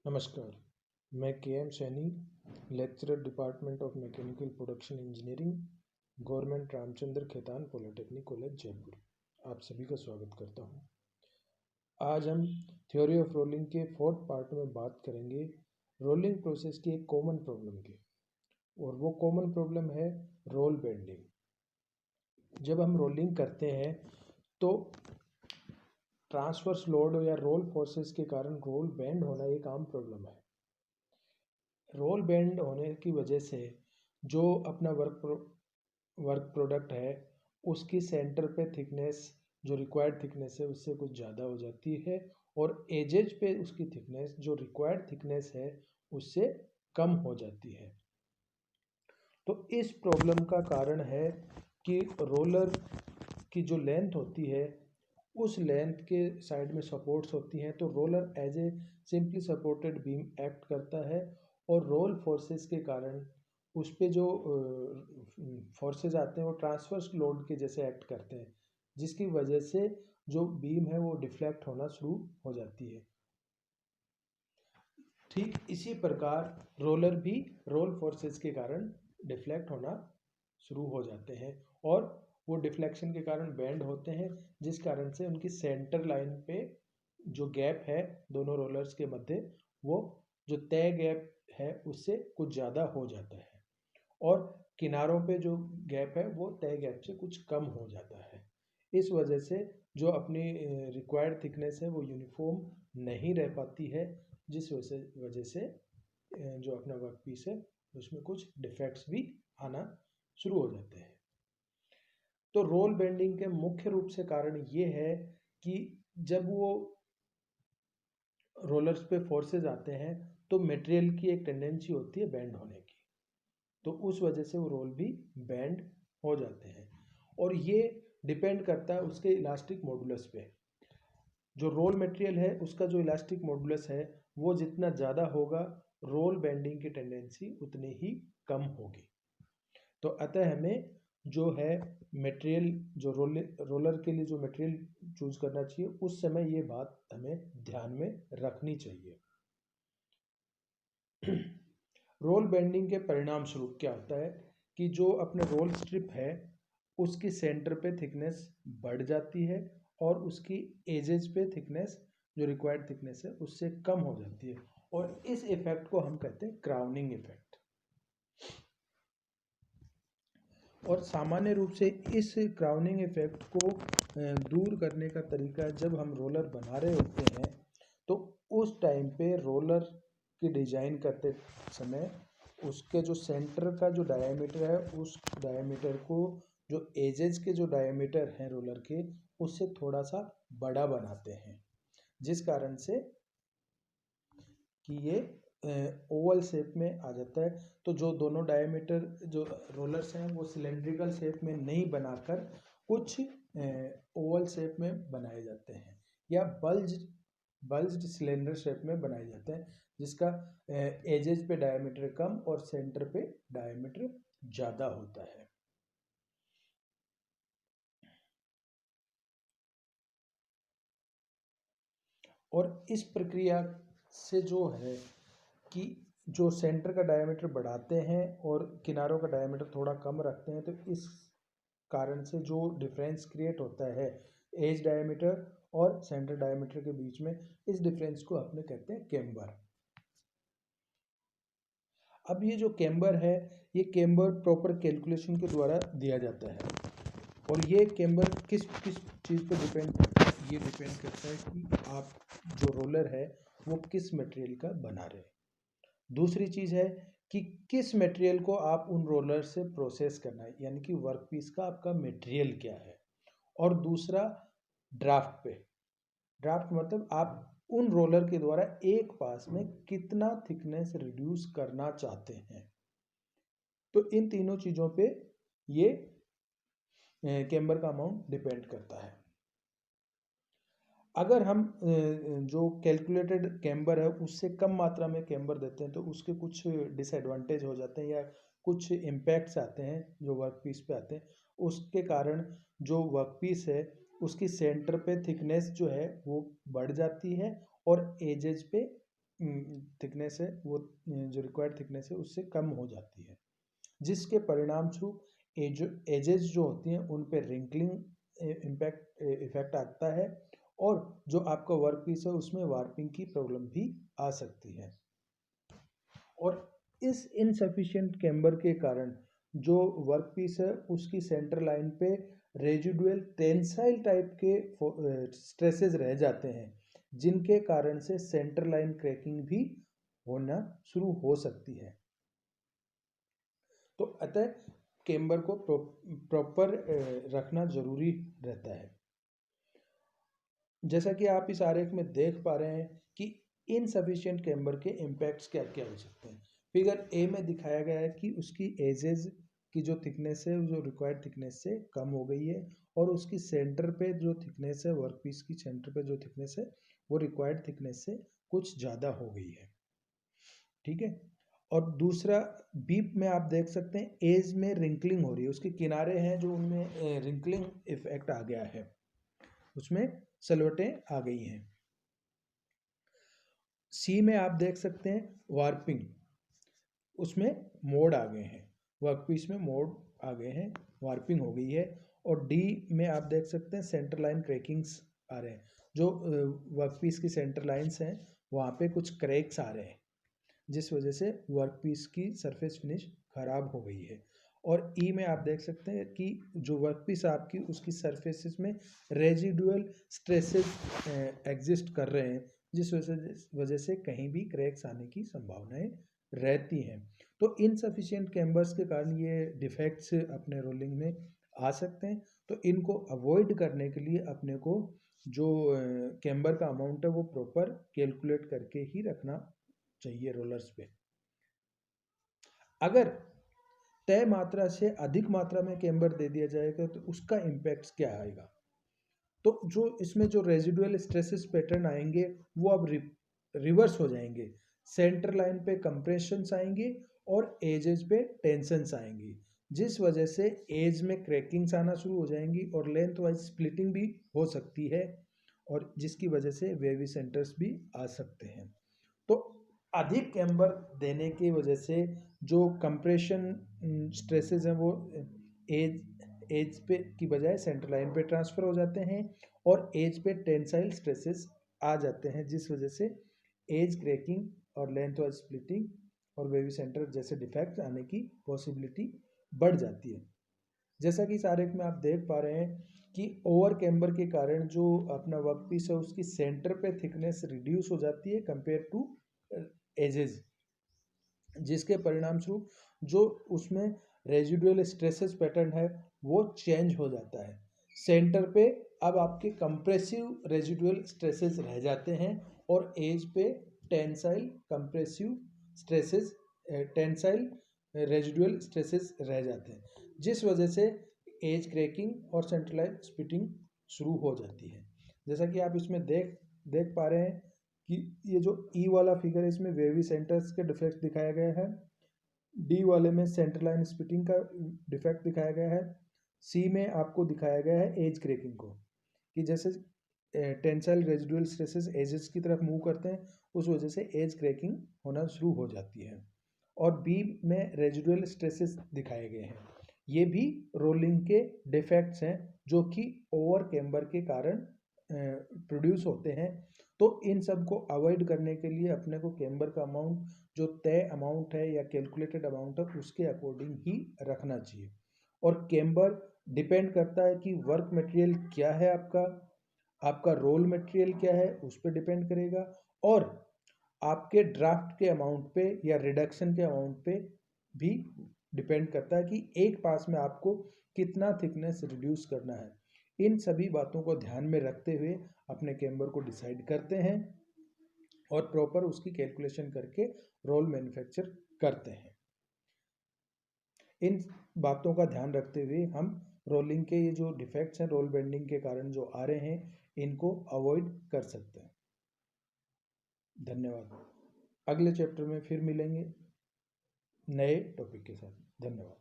नमस्कार, मैं K M Saini, lecturer department of mechanical production engineering, government Ramchandra Khetan polytechnic college Jaipur, आप सभी का स्वागत करता हूं। आज हम थ्योरी ऑफ रोलिंग के फोर्थ पार्ट में बात करेंगे रोलिंग प्रोसेस की एक कॉमन प्रॉब्लम की, और वो कॉमन प्रॉब्लम है रोल बेंडिंग। जब हम रोलिंग करते हैं तो ट्रांसवर्स लोड या रोल फोर्सेस के कारण रोल बेंड होना एक आम प्रॉब्लम है। रोल बेंड होने की वजह से जो अपना वर्क प्रोडक्ट है उसकी सेंटर पे थिकनेस, जो रिक्वायर्ड थिकनेस है उससे कुछ ज़्यादा हो जाती है, और एजेज पे उसकी थिकनेस, जो रिक्वायर्ड थिकनेस है, उससे कम हो जाती है। तो इस प्रॉब्लम का कारण है कि रोलर की जो लेंथ होती है उस लेंथ के साइड में सपोर्ट्स होती हैं, तो roller as a simply supported beam act करता है, और रोल फोर्सेस के कारण उस पे जो फोर्सेस आते हैं वो ट्रांसवर्स लोड के जैसे एक्ट करते हैं, जिसकी वजह से जो बीम है वो डिफ्लेक्ट होना शुरू हो जाती है। ठीक इसी प्रकार रोलर भी रोल फोर्सेस के कारण डिफ्लेक्ट होना शुरू हो जाते हैं, और वो डिफ्लेक्शन के कारण बेंड होते हैं, जिस कारण से उनकी सेंटर लाइन पे जो गैप है दोनों रोलर्स के मध्य, वो जो तय गैप है उससे कुछ ज़्यादा हो जाता है, और किनारों पे जो गैप है वो तय गैप से कुछ कम हो जाता है। इस वजह से जो अपनी रिक्वायर्ड थिकनेस है वो यूनिफॉर्म नहीं रह पाती है, जिस वजह से जो अपना वर्क पीस है उसमें कुछ डिफेक्ट्स भी आना शुरू हो जाते हैं। तो रोल बेंडिंग के मुख्य रूप से कारण ये है कि जब वो रोलर्स पे फोर्सेस आते हैं तो मटेरियल की एक टेंडेंसी होती है बेंड होने की, तो उस वजह से वो रोल भी बेंड हो जाते हैं, और ये डिपेंड करता है उसके इलास्टिक मॉडुलस पे। जो रोल मटेरियल है उसका जो इलास्टिक मॉडुलस है वो जितना ज़्यादा होगा, रोल बेंडिंग की टेंडेंसी उतनी ही कम होगी। तो अतः हमें जो है मटेरियल, जो रोलर के लिए जो मटेरियल चूज करना चाहिए उस समय ये बात हमें ध्यान में रखनी चाहिए। रोल बेंडिंग के परिणाम स्वरूप क्या होता है कि जो अपने रोल स्ट्रिप है उसकी सेंटर पे थिकनेस बढ़ जाती है, और उसकी एजेस पे थिकनेस, जो रिक्वायर्ड थिकनेस है, उससे कम हो जाती है, और इस इफेक्ट को हम कहते हैं क्राउनिंग इफेक्ट। और सामान्य रूप से इस क्राउनिंग इफेक्ट को दूर करने का तरीका, जब हम रोलर बना रहे होते हैं तो उस टाइम पे रोलर की डिजाइन करते समय उसके जो सेंटर का जो डायमीटर है उस डायमीटर को जो एजेस के जो डायमीटर हैं रोलर के उससे थोड़ा सा बड़ा बनाते हैं, जिस कारण से कि ये ओवल शेप में आ जाता है। तो जो दोनों डायमीटर जो रोलर्स हैं वो सिलेंड्रिकल शेप में नहीं बनाकर कुछ ओवल शेप में बनाए जाते हैं, या बल्ज्ड सिलेंडर शेप में बनाए जाते हैं, जिसका एजेस पे डायमीटर कम और सेंटर पे डायमीटर ज़्यादा होता है। और इस प्रक्रिया से जो है कि जो सेंटर का डायमीटर बढ़ाते हैं और किनारों का डायमीटर थोड़ा कम रखते हैं, तो इस कारण से जो डिफरेंस क्रिएट होता है एज डायमीटर और सेंटर डायमीटर के बीच में, इस डिफरेंस को अपने कहते हैं केम्बर। अब ये जो केम्बर है, ये केम्बर प्रॉपर कैलकुलेशन के द्वारा दिया जाता है, और ये केम्बर किस किस चीज़ पर डिपेंड करता है, ये डिपेंड करता है कि आप जो रोलर है वो किस मटेरियल का बना रहे हैं। दूसरी चीज़ है कि किस मटेरियल को आप उन रोलर से प्रोसेस करना है, यानी कि वर्कपीस का आपका मटेरियल क्या है। और दूसरा ड्राफ्ट पे, ड्राफ्ट मतलब आप उन रोलर के द्वारा एक पास में कितना थिकनेस रिड्यूस करना चाहते हैं। तो इन तीनों चीज़ों पे ये केम्बर का अमाउंट डिपेंड करता है। अगर हम जो कैलकुलेटेड केम्बर है उससे कम मात्रा में केम्बर देते हैं तो उसके कुछ डिसएडवांटेज हो जाते हैं, या कुछ इम्पैक्ट्स आते हैं जो वर्कपीस पे आते हैं। उसके कारण जो वर्कपीस है उसकी सेंटर पे थिकनेस जो है वो बढ़ जाती है, और एजेस पे थिकनेस है वो जो रिक्वायर्ड थिकनेस है उससे कम हो जाती है, जिसके परिणाम स्वरूप एजेस जो होती हैं उन पे रिंकलिंग इफेक्ट आता है और जो आपका वर्क पीस है उसमें वार्पिंग की प्रॉब्लम भी आ सकती है। और इस इनसफिशिएंट कैम्बर के कारण जो वर्क पीस है उसकी सेंटर लाइन पे रेजिडुअल टेंसाइल टाइप के स्ट्रेसेस रह जाते हैं, जिनके कारण से सेंटर लाइन क्रैकिंग भी होना शुरू हो सकती है। तो अतः कैम्बर को प्रॉपर रखना जरूरी रहता है। जैसा कि आप इस आरेख में देख पा रहे हैं कि इनसफिशिएंट कैम्बर के इम्पैक्ट्स क्या क्या हो सकते हैं। फिगर ए में दिखाया गया है कि उसकी एजेस की जो थिकनेस है जो रिक्वायर्ड थिकनेस से कम हो गई है और उसकी सेंटर पे जो थिकनेस है वर्क पीस की सेंटर पे जो थिकनेस है वो रिक्वायर्ड थिकनेस से कुछ ज़्यादा हो गई है। ठीक है। और दूसरा बीप में आप देख सकते हैं एज में रिंकलिंग हो रही है, उसके किनारे हैं जो उनमें रिंकलिंग इफेक्ट आ गया है, उसमें सलवटें आ गई हैं। सी में आप देख सकते हैं वार्पिंग, उसमें मोड आ गए हैं, वर्कपीस में मोड आ गए हैं, वार्पिंग हो गई है। और डी में आप देख सकते हैं सेंटर लाइन क्रैकिंग्स आ रहे हैं, जो वर्कपीस की सेंटर लाइंस हैं वहाँ पे कुछ क्रैक्स आ रहे हैं, जिस वजह से वर्कपीस की सरफेस फिनिश खराब हो गई है। और ई में आप देख सकते हैं कि जो वर्कपीस आपकी उसकी सरफेसेस में रेजिडुअल स्ट्रेसेस एग्जिस्ट कर रहे हैं, जिस वजह से कहीं भी क्रैक्स आने की संभावनाएं रहती हैं। तो इनसफिशिएंट कैम्बर्स के कारण ये डिफेक्ट्स अपने रोलिंग में आ सकते हैं। तो इनको अवॉइड करने के लिए अपने को जो कैम्बर का अमाउंट है वो प्रॉपर कैलकुलेट करके ही रखना चाहिए रोलर्स पे। अगर तय मात्रा से अधिक मात्रा में कैम्बर दे दिया जाएगा तो उसका इम्पैक्ट क्या आएगा? तो जो इसमें जो रेजिडुअल स्ट्रेसेस पैटर्न आएंगे वो अब रिवर्स हो जाएंगे, सेंटर लाइन पे कंप्रेशंस आएंगे और एजेस पे टेंशंस आएंगी, जिस वजह से एज में क्रैकिंग्स आना शुरू हो जाएंगी और लेंथ वाइज स्प्लिटिंग भी हो सकती है और जिसकी वजह से वेवी सेंटर्स भी आ सकते हैं। तो अधिक कैम्बर देने की वजह से जो कंप्रेशन स्ट्रेसेस हैं वो एज पे की बजाय सेंटर लाइन पे ट्रांसफ़र हो जाते हैं और एज पे टेंसाइल स्ट्रेसेस आ जाते हैं, जिस वजह से एज क्रैकिंग और लेंथ वाइज स्प्लिटिंग और वेवी सेंटर जैसे डिफेक्ट आने की पॉसिबिलिटी बढ़ जाती है। जैसा कि इस आरेख में आप देख पा रहे हैं कि ओवर कैम्बर के कारण जो अपना वर्क पीस है उसकी सेंटर पे थिकनेस रिड्यूस हो जाती है कंपेयर टू एजेस, जिसके परिणाम स्वरूप जो उसमें रेजिडुअल स्ट्रेसेस पैटर्न है वो चेंज हो जाता है। सेंटर पे अब आपके कंप्रेसिव रेजिडुअल स्ट्रेसेस रह जाते हैं और एज पे tensile compressive stresses tensile residual stresses रह जाते हैं, जिस वजह से एज क्रैकिंग और सेंट्रलाइज स्प्लिटिंग शुरू हो जाती है। जैसा कि आप इसमें देख पा रहे हैं कि ये जो ई वाला फिगर है इसमें वेवी सेंटर्स के डिफेक्ट दिखाया गया है, डी वाले में सेंटर लाइन स्प्लिटिंग का डिफेक्ट दिखाया गया है, सी में आपको दिखाया गया है एज क्रैकिंग को, कि जैसे टेंसाइल रेजिडुअल स्ट्रेसेस एजेस की तरफ मूव करते हैं उस वजह से एज क्रैकिंग होना शुरू हो जाती है। और बी में रेजिडुअल स्ट्रेसेस दिखाए गए हैं, ये भी रोलिंग के डिफेक्ट्स हैं जो कि ओवर कैम्बर के कारण प्रोड्यूस होते हैं। तो इन सब को अवॉइड करने के लिए अपने को कैम्बर का अमाउंट जो तय अमाउंट है या कैलकुलेटेड अमाउंट है उसके अकॉर्डिंग ही रखना चाहिए। और कैम्बर डिपेंड करता है कि वर्क मटेरियल क्या है, आपका रोल मटेरियल क्या है उस पर डिपेंड करेगा, और आपके ड्राफ्ट के अमाउंट पे या रिडक्शन के अमाउंट पे भी डिपेंड करता है कि एक पास में आपको कितना थिकनेस रिड्यूस करना है। इन सभी बातों को ध्यान में रखते हुए अपने कैम्बर को डिसाइड करते हैं और प्रॉपर उसकी कैलकुलेशन करके रोल मैन्युफैक्चर करते हैं। इन बातों का ध्यान रखते हुए हम रोलिंग के ये जो डिफेक्ट्स हैं रोल बेंडिंग के कारण जो आ रहे हैं इनको अवॉइड कर सकते हैं। धन्यवाद। अगले चैप्टर में फिर मिलेंगे नए टॉपिक के साथ। धन्यवाद।